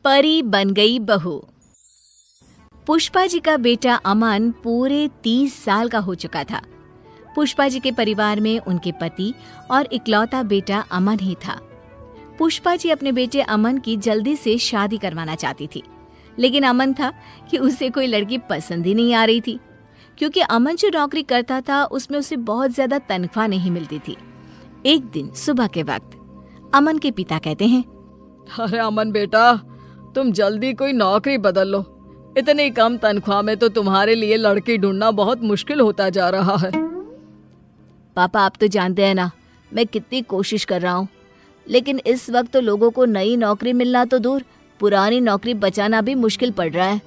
परी बन गई बहू। पुष्पा जी का बेटा अमन पूरे 30 साल का हो चुका था। पुष्पा जी के परिवार में उनके पति और इकलौता बेटा अमन ही था। पुष्पा जी अपने बेटे अमन की जल्दी से शादी करवाना चाहती थी, लेकिन अमन था कि उसे कोई लड़की पसंद ही नहीं आ रही थी, क्योंकि अमन जो नौकरी करता था उसमें उसे बहुत ज्यादा तनख्वाह नहीं मिलती थी। एक दिन सुबह के वक्त अमन के पिता कहते हैं, अरे अमन बेटा, तुम जल्दी कोई नौकरी बदल लो। इतनी कम तनख्वाह में तो तुम्हारे लिए लड़की ढूंढना बहुत मुश्किल होता जा रहा है। पापा, आप तो जानते हैं ना मैं कितनी कोशिश कर रहा हूँ, लेकिन इस वक्त तो लोगों को नई नौकरी मिलना तो दूर, पुरानी नौकरी बचाना भी मुश्किल पड़ रहा है।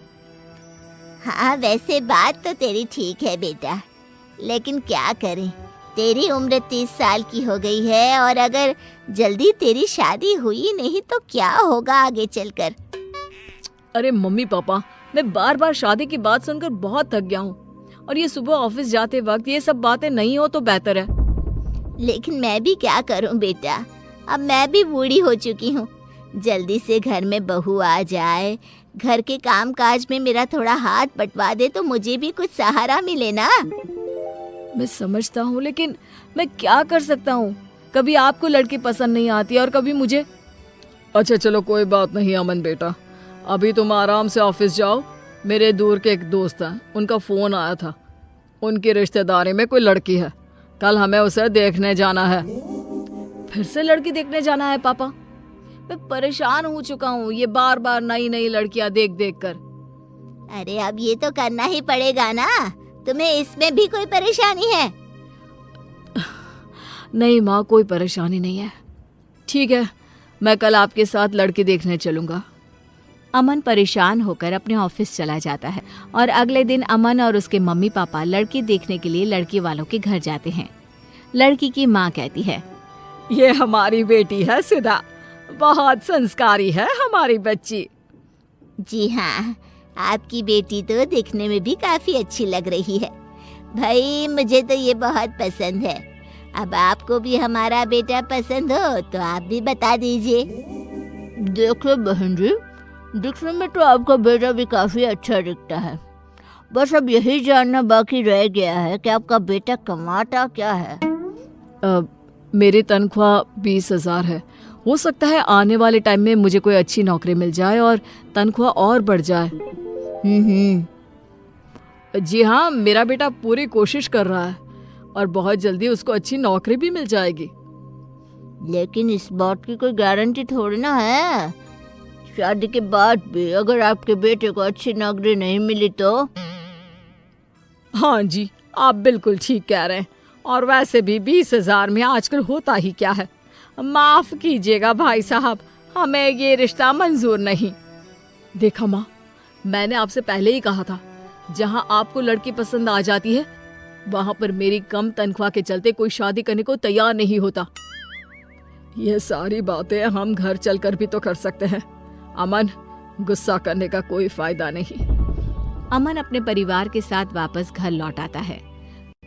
हाँ, वैसे बात तो तेरी ठीक है बेटा, लेकिन क्या करें, तेरी उम्र 30 साल की हो गई है और अगर जल्दी तेरी शादी हुई नहीं तो क्या होगा आगे चलकर। अरे मम्मी पापा, मैं बार बार शादी की बात सुनकर बहुत थक गया हूँ, और ये सुबह ऑफिस जाते वक्त ये सब बातें नहीं हो तो बेहतर है। लेकिन मैं भी क्या करूँ बेटा, अब मैं भी बूढ़ी हो चुकी हूँ। जल्दी से घर में बहू आ जाए, घर के काम काज में मेरा थोड़ा हाथ बंटवा दे तो मुझे भी कुछ सहारा मिले ना। मैं समझता हूँ, लेकिन मैं क्या कर सकता हूँ। कभी आपको लड़की पसंद नहीं आती और कभी मुझे। अच्छा चलो, कोई बात नहीं अमन बेटा, अभी तुम आराम से ऑफिस जाओ। मेरे दूर के एक दोस्त हैं, उनका फ़ोन आया था। उनकी रिश्तेदारी में कोई लड़की है, कल हमें उसे देखने जाना है। फिर से लड़की देखने जाना है पापा? मैं परेशान हो चुका हूँ ये बार बार नई नई लड़कियां देख देख कर। अरे अब ये तो करना ही पड़ेगा ना, तुम्हें इसमें भी कोई परेशानी है? नहीं माँ, कोई परेशानी नहीं है। ठीक है, मैं कल आपके साथ लड़की देखने चलूंगा। अमन परेशान होकर अपने ऑफिस चला जाता है और अगले दिन अमन और उसके मम्मी पापा लड़की देखने के लिए लड़की वालों के घर जाते हैं। लड़की की माँ कहती है, ये हमारी बेटी है सुधा, बहुत संस्कारी है हमारी बच्ची। जी हाँ, आपकी बेटी तो देखने में भी काफी अच्छी लग रही है। भाई मुझे तो ये बहुत पसंद है। अब आपको भी हमारा बेटा पसंद हो तो आप भी बता दीजिए। देखो बहन जी, दिखने में तो आपका बेटा भी काफी अच्छा दिखता है। बस अब यही जानना बाकी रह गया है कि आपका बेटा कमाता क्या है। मेरी तनख्वाह 20,000 है। हो सकता है आने वाले टाइम में मुझे कोई अच्छी नौकरी मिल जाए और तनख्वाह और बढ़ जाए। जी हाँ, मेरा बेटा पूरी कोशिश कर रहा है और बहुत जल्दी उसको अच्छी नौकरी भी मिल जाएगी। लेकिन इस बात की कोई गारंटी थोड़ी ना है, शादी के बाद भी अगर आपके बेटे को अच्छी नौकरी नहीं मिली तो। हाँ जी, आप बिल्कुल ठीक कह रहे हैं। और वैसे भी 20,000 में आजकल होता ही क्या है। माफ कीजिएगा भाई साहब, हमें ये रिश्ता मंजूर नहीं। देखा माँ, मैंने आपसे पहले ही कहा था, जहाँ आपको लड़की पसंद आ जाती है वहाँ पर मेरी कम तनख्वाह के चलते कोई शादी करने को तैयार नहीं होता। ये सारी बातें हम घर चलकर भी तो कर सकते हैं। अमन, गुस्सा करने का कोई फायदा नहीं। अमन अपने परिवार के साथ वापस घर लौट आता है।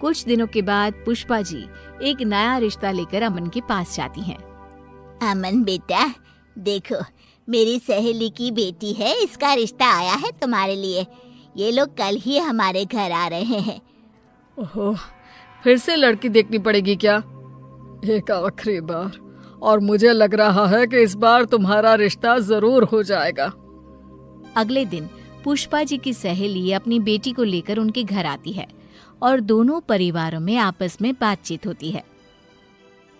कुछ दिनों के बाद पुष्पा जी एक नया रिश्ता लेकर अमन के पास जाती हैं। अमन बेटा, देखो मेरी सहेली की बेटी है, इसका रिश्ता आया है तुम्हारे लिए। ये लोग कल ही हमारे घर आ रहे हैं। ओहो, फिर से लड़की देखनी पड़ेगी क्या? एक आखिरी बार, और मुझे लग रहा है कि इस बार तुम्हारा रिश्ता जरूर हो जाएगा। अगले दिन पुष्पा जी की सहेली अपनी बेटी को लेकर उनके घर आती है और दोनों परिवारों में आपस में बातचीत होती है।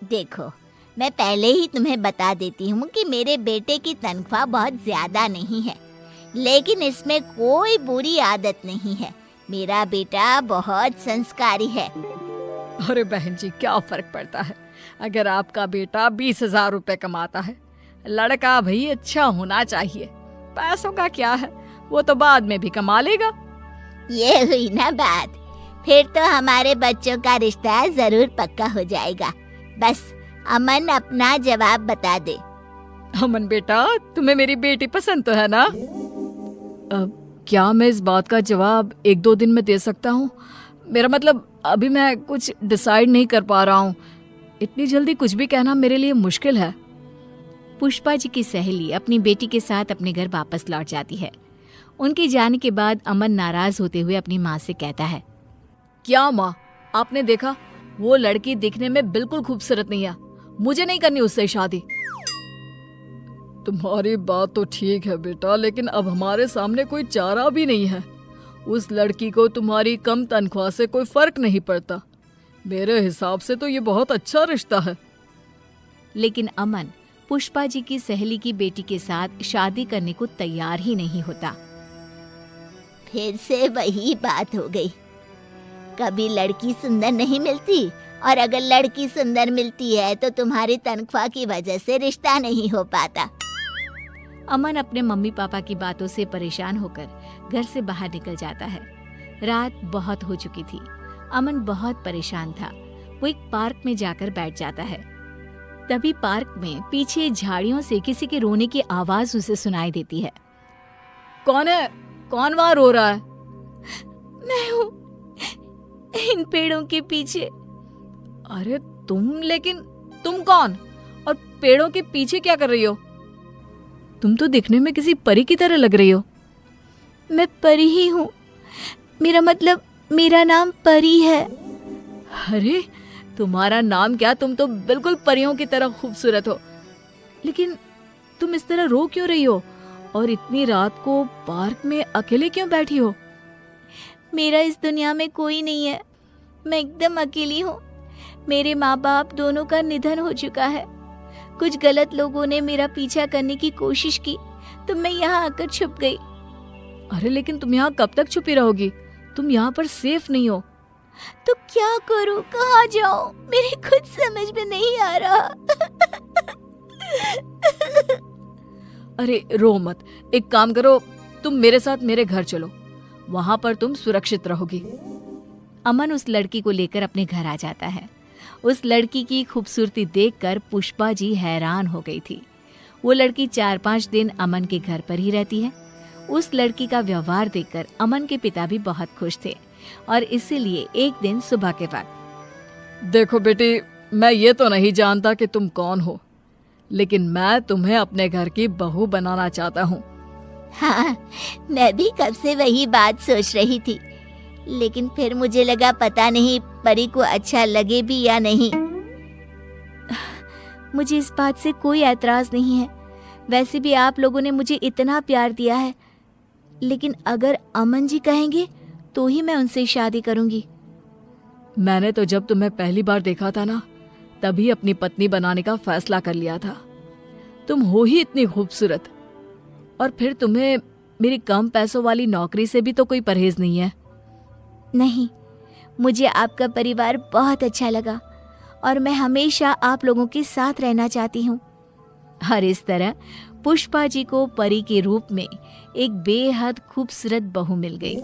देखो, मैं पहले ही तुम्हें बता देती हूँ कि मेरे बेटे की तनख्वाह बहुत ज्यादा नहीं है, लेकिन इसमें कोई बुरी आदत नहीं है। मेरा बेटा बहुत संस्कारी है। अरे बहन जी, क्या फर्क पड़ता है अगर आपका बेटा 20,000 रुपए कमाता है। लड़का भाई अच्छा होना चाहिए। पैसों का क्या है, वो तो बाद में भी कमा लेगा। ये हुई ना बात, फिर तो हमारे बच्चों का रिश्ता जरूर पक्का हो जाएगा। बस अमन अपना जवाब बता दे। अमन बेटा, तुम्हें मेरी बेटी पसंद तो है ना? क्या मैं इस बात का जवाब 1-2 दिन में दे सकता हूँ? मेरा मतलब अभी मैं कुछ डिसाइड नहीं कर पा रहा हूँ। इतनी जल्दी कुछ भी कहना मेरे लिए मुश्किल है। पुष्पा जी की सहेली अपनी बेटी के साथ अपने घर वापस लौट जाती है। उनके जाने के बाद अमन नाराज होते हुए अपनी माँ से कहता है, क्या माँ, आपने देखा वो लड़की दिखने में बिल्कुल खूबसूरत नहीं है, मुझे नहीं करनी उससे शादी। तुम्हारी बात तो ठीक है बेटा, लेकिन अब हमारे सामने कोई चारा भी नहीं है। उस लड़की को तुम्हारी कम तनख्वाह से कोई फर्क नहीं पड़ता। मेरे हिसाब से तो ये बहुत अच्छा रिश्ता है। लेकिन अमन पुष्पा जी की सहेली की बेटी के साथ शादी करने को तैयार ही नहीं होता। फिर से वही बात हो गई। कभी लड़की सुंदर नहीं मिलती, और अगर लड़की सुंदर मिलती है तो तुम्हारी तनख्वाह की वजह से रिश्ता नहीं हो पाता। अमन अपने मम्मी पापा की बातों से परेशान होकर घर से बाहर निकल जाता है। रात बहुत हो चुकी थी। अमन बहुत परेशान था। वो एक पार्क में जाकर बैठ जाता है। तभी पार्क में पीछे झाड़ियों से किसी के रोने की आवाज उसे सुनाई देती है। कौन है? कौन वहाँ रो रहा है? मैं हूँ, इन पेड़ों के पीछे। अरे लेकिन तुम कौन और पेड़ों के पीछे क्या कर रही हो? तुम तो दिखने में किसी परी की तरह लग रही हो। मैं परी ही हूँ, मेरा नाम परी है। अरे तुम्हारा नाम क्या? तुम तो बिल्कुल परियों की तरह खूबसूरत हो। लेकिन तुम इस तरह रो क्यों रही हो? और इतनी रात को पार्क में अकेले क्यों बैठी हो? मेरा इस दुनिया में कोई नहीं है। मैं एकदम अकेली हूँ। मेरे माँ बाप दोनों का निधन हो चुका है। कुछ गलत लोगों ने मेरा पीछा करने की कोशिश की तो मैं यहाँ आकर छुप गई। अरे लेकिन तुम यहाँ कब तक छुपी रहोगी? तुम यहाँ पर सेफ नहीं हो। तो क्या करूँ, कहाँ जाऊँ, मेरे खुद समझ में नहीं आ रहा। अरे रो मत, एक काम करो, तुम मेरे साथ मेरे घर चलो, वहां पर तुम सुरक्षित रहोगी। अमन उस लड़की को लेकर अपने घर आ जाता है। उस लड़की की खूबसूरती देखकर पुष्पा जी हैरान हो गई थी। वो लड़की 4-5 दिन अमन के घर पर ही रहती है। उस लड़की का व्यवहार देखकर अमन के पिता भी बहुत खुश थे और इसीलिए एक दिन सुबह के वक्त, देखो बेटी, मैं ये तो नहीं जानता कि तुम कौन हो, लेकिन मैं तुम्हें अपने घर की बहू बनाना चाहता हूँ। हाँ, मैं भी कब से वही बात सोच रही थी, लेकिन फिर मुझे लगा पता नहीं परी को अच्छा लगे भी या नहीं। मुझे इस बात से कोई ऐतराज नहीं है। वैसे भी आप लोगों ने मुझे इतना प्यार दिया है, लेकिन अगर अमन जी कहेंगे तो ही मैं उनसे शादी करूंगी। मैंने तो जब तुम्हें पहली बार देखा था ना, तभी अपनी पत्नी बनाने का फैसला कर लिया था। तुम हो ही इतनी खूबसूरत, और फिर तुम्हें मेरी कम पैसों वाली नौकरी से भी तो कोई परहेज नहीं है। नहीं, मुझे आपका परिवार बहुत अच्छा लगा और मैं हमेशा आप लोगों के साथ रहना चाहती हूँ। और इस तरह पुष्पा जी को परी के रूप में एक बेहद खूबसूरत बहू मिल गई।